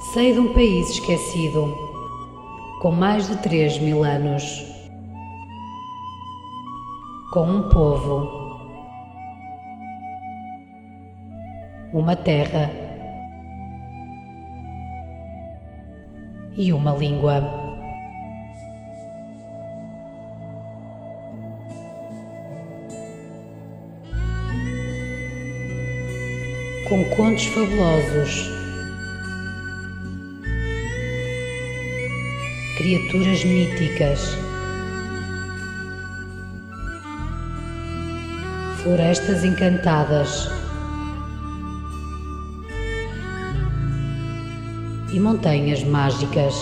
Sei de um país esquecido, com mais de 3.000 anos, com um povo, uma terra e uma língua. Com contos fabulosos, criaturas míticas, florestas encantadas e montanhas mágicas.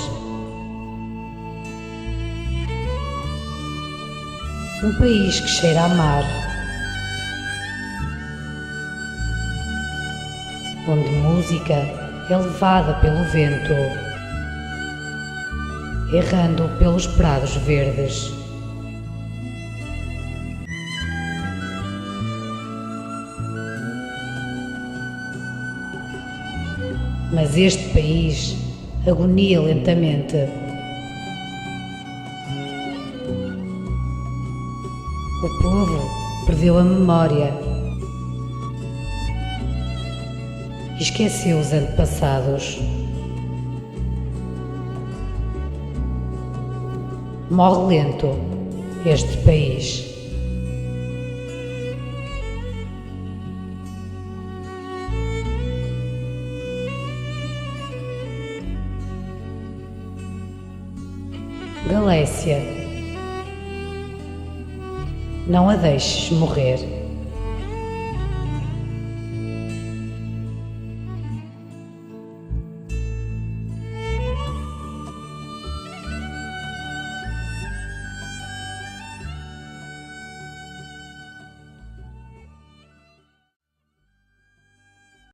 Um país que cheira a mar, onde música é levada pelo vento, errando pelos prados verdes. Mas este país agonia lentamente. O povo perdeu a memória e esqueceu os antepassados. Morre lento este país. Galécia, não a deixes morrer.